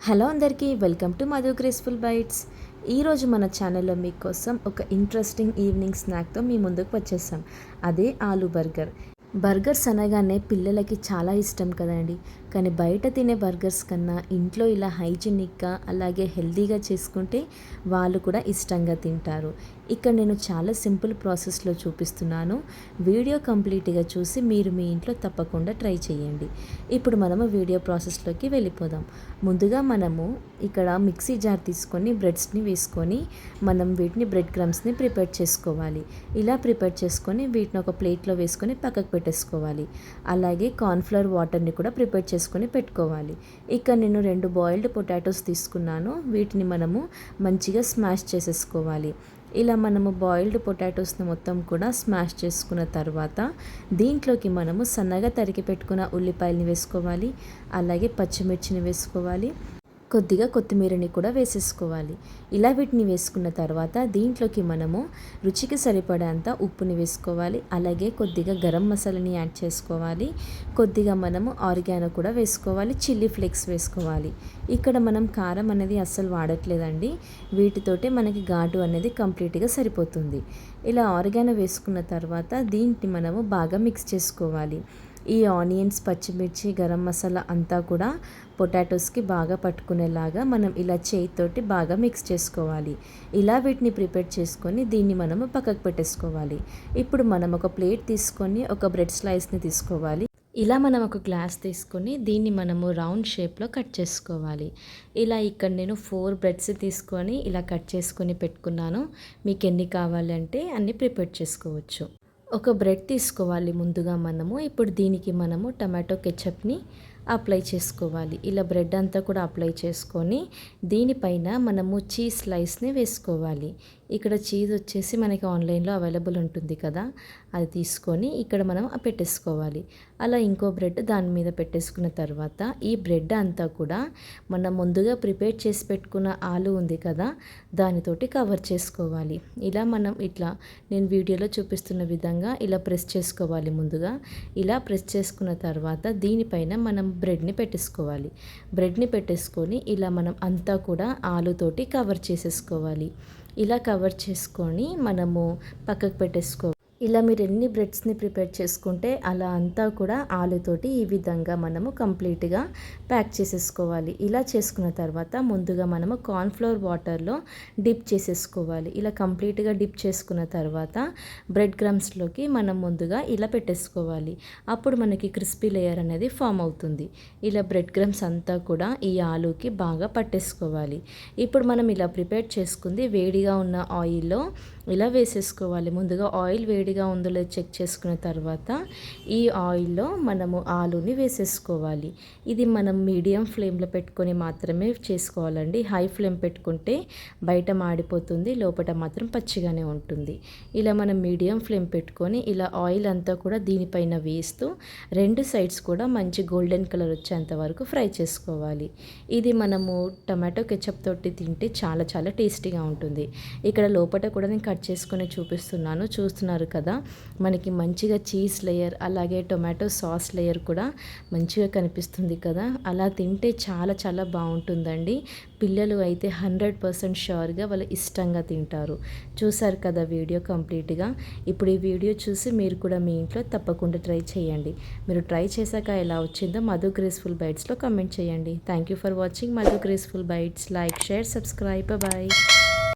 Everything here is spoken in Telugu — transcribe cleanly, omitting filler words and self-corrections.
హలో అందరికీ welcome to Madhu graceful bytes. ఈరోజు మన ఛానల్లో మీకోసం ఒక ఇంట్రెస్టింగ్ ఈవినింగ్ స్నాక్తో మీ ముందుకు వచ్చేసాం. అదే ఆలూ బర్గర్. బర్గర్స్ అనగానే పిల్లలకి చాలా ఇష్టం కదండి. కానీ బయట తినే బర్గర్స్ కన్నా ఇంట్లో ఇలా హైజీనిక్గా అలాగే హెల్తీగా చేసుకుంటే వాళ్ళు కూడా ఇష్టంగా తింటారు. ఇక్కడ నేను చాలా సింపుల్ ప్రాసెస్లో చూపిస్తున్నాను. వీడియో కంప్లీట్గా చూసి మీరు మీ ఇంట్లో తప్పకుండా ట్రై చేయండి. ఇప్పుడు మనము వీడియో ప్రాసెస్లోకి వెళ్ళిపోదాం. ముందుగా మనము ఇక్కడ మిక్సీ జార్ తీసుకొని బ్రెడ్స్ని వేసుకొని మనం వీటిని బ్రెడ్ క్రమ్స్ని ప్రిపేర్ చేసుకోవాలి. ఇలా ప్రిపేర్ చేసుకొని వీటిని ఒక ప్లేట్లో వేసుకొని పక్కకు పెట్టేసుకోవాలి. అలాగే కార్న్ఫ్లవర్ వాటర్ని కూడా ప్రిపేర్ చేసుకొని పెట్టుకోవాలి. ఇక్కడ నేను 2 బాయిల్డ్ పొటాటోస్ తీసుకున్నాను. వీటిని మనము మంచిగా స్మాష్ చేసేసుకోవాలి. ఇలా మనము బాయిల్డ్ పొటాటోస్ని మొత్తం కూడా స్మాష్ చేసుకున్న తర్వాత దీంట్లోకి మనము సన్నగా తరిగి పెట్టుకున్న ఉల్లిపాయలని వేసుకోవాలి. అలాగే పచ్చిమిర్చిని వేసుకోవాలి. కొద్దిగా కొత్తిమీరని కూడా వేసేసుకోవాలి. ఇలా వీటిని వేసుకున్న తర్వాత దీంట్లోకి మనము రుచికి సరిపడేంత ఉప్పుని వేసుకోవాలి. అలాగే కొద్దిగా గరం మసాలాని యాడ్ చేసుకోవాలి. కొద్దిగా మనము ఆరిగానో కూడా వేసుకోవాలి. చిల్లీ ఫ్లేక్స్ వేసుకోవాలి. ఇక్కడ మనం కారం అనేది అస్సలు వాడట్లేదండి. వీటితోటే మనకి ఘాటు అనేది కంప్లీట్గా సరిపోతుంది. ఇలా ఆరిగానో వేసుకున్న తర్వాత దీన్ని మనము బాగా మిక్స్ చేసుకోవాలి. ఈ ఆనియన్స్, పచ్చిమిర్చి, గరం మసాలా అంతా కూడా పొటాటోస్కి బాగా పట్టుకునేలాగా మనం ఇలా చేయితోటి బాగా మిక్స్ చేసుకోవాలి. ఇలా వీటిని ప్రిపేర్ చేసుకొని దీన్ని మనము పక్కకు పెట్టేసుకోవాలి. ఇప్పుడు మనం ఒక ప్లేట్ తీసుకొని ఒక బ్రెడ్ స్లైస్ని తీసుకోవాలి. ఇలా మనం ఒక గ్లాస్ తీసుకొని దీన్ని మనము రౌండ్ షేప్లో కట్ చేసుకోవాలి. ఇలా ఇక్కడ నేను 4 బ్రెడ్స్ తీసుకొని ఇలా కట్ చేసుకొని పెట్టుకున్నాను. మీకు ఎన్ని కావాలంటే అన్ని ప్రిపేర్ చేసుకోవచ్చు. ఒక బ్రెడ్ తీసుకోవాలి ముందుగా మనము. ఇప్పుడు దీనికి మనము టమాటో కెచప్ని అప్లై చేసుకోవాలి. ఇలా బ్రెడ్ అంతా కూడా అప్లై చేసుకొని దీనిపైన మనము చీజ్ స్లైస్ని వేసుకోవాలి. ఇక్కడ చీజ్ వచ్చేసి మనకి ఆన్లైన్లో అవైలబుల్ ఉంటుంది కదా, అది తీసుకొని ఇక్కడ మనం పెట్టేసుకోవాలి. అలా ఇంకో బ్రెడ్ దాని మీద పెట్టేసుకున్న తర్వాత ఈ బ్రెడ్ అంతా కూడా మనం ముందుగా ప్రిపేర్ చేసి పెట్టుకున్న ఆలు ఉంది కదా, దానితోటి కవర్ చేసుకోవాలి. ఇలా మనం ఇట్లా నేను వీడియోలో చూపిస్తున్న విధంగా ఇలా ప్రెస్ చేసుకోవాలి. ముందుగా ఇలా ప్రెస్ చేసుకున్న తర్వాత దీనిపైన మనం బ్రెడ్ని పెట్టేసుకోవాలి. బ్రెడ్ని పెట్టేసుకొని ఇలా మనం అంతా కూడా ఆలుతోటి కవర్ చేసేసుకోవాలి. ఇలా కవర్ చేసుకొని మనము పక్కకు పెట్టేసుకోవాలి. ఇలా మీరు ఎన్ని బ్రెడ్స్ని ప్రిపేర్ చేసుకుంటే అలా అంతా కూడా ఆలుతోటి ఈ విధంగా మనము కంప్లీట్గా ప్యాక్ చేసేసుకోవాలి. ఇలా చేసుకున్న తర్వాత ముందుగా మనము కార్న్ఫ్లవర్ వాటర్లో డిప్ చేసేసుకోవాలి. ఇలా కంప్లీట్గా డిప్ చేసుకున్న తర్వాత బ్రెడ్ క్రమ్స్లోకి మనం ముందుగా ఇలా పెట్టేసుకోవాలి. అప్పుడు మనకి క్రిస్పీ లేయర్ అనేది ఫామ్ అవుతుంది. ఇలా బ్రెడ్ క్రమ్స్ అంతా కూడా ఈ ఆలుకి బాగా పట్టేసుకోవాలి. ఇప్పుడు మనం ఇలా ప్రిపేర్ చేసుకుంది వేడిగా ఉన్న ఆయిల్లో ఇలా వేసేసుకోవాలి. ముందుగా ఆయిల్ వేడిగా ఉందో లేదో చెక్ చేసుకున్న తర్వాత ఈ ఆయిల్లో మనము ఆలుని వేసేసుకోవాలి. ఇది మనం మీడియం ఫ్లేమ్లో పెట్టుకొని మాత్రమే చేసుకోవాలండి. హై ఫ్లేమ్ పెట్టుకుంటే బయట మాడిపోతుంది, లోపల మాత్రం పచ్చిగానే ఉంటుంది. ఇలా మనం మీడియం ఫ్లేమ్ పెట్టుకొని ఇలా ఆయిల్ అంతా కూడా దీనిపైన వేస్తూ 2 సైడ్స్ కూడా మంచి గోల్డెన్ కలర్ వచ్చేంత వరకు ఫ్రై చేసుకోవాలి. ఇది మనము టమాటో కెచప్ తోటి తింటే చాలా చాలా టేస్టీగా ఉంటుంది. ఇక్కడ లోపల కూడా నేను కట్ చేసుకొని చూపిస్తున్నాను, చూస్తున్నారు కదా. మనకి మంచిగా చీజ్ లేయర్ అలాగే టొమాటో సాస్ లేయర్ కూడా మంచిగా కనిపిస్తుంది కదా. అలా తింటే చాలా చాలా బాగుంటుందండి. పిల్లలు అయితే 100% షూర్గా వాళ్ళు ఇష్టంగా తింటారు. చూసారు కదా వీడియో కంప్లీట్గా. ఇప్పుడు ఈ వీడియో చూసి మీరు కూడా మీ ఇంట్లో తప్పకుండా ట్రై చేయండి. మీరు ట్రై చేశాక ఎలా వచ్చిందో మధు గ్రేస్ఫుల్ బైట్స్లో కామెంట్ చేయండి. Thank you for watching Madhu graceful bites. Like, share, subscribe. Bye.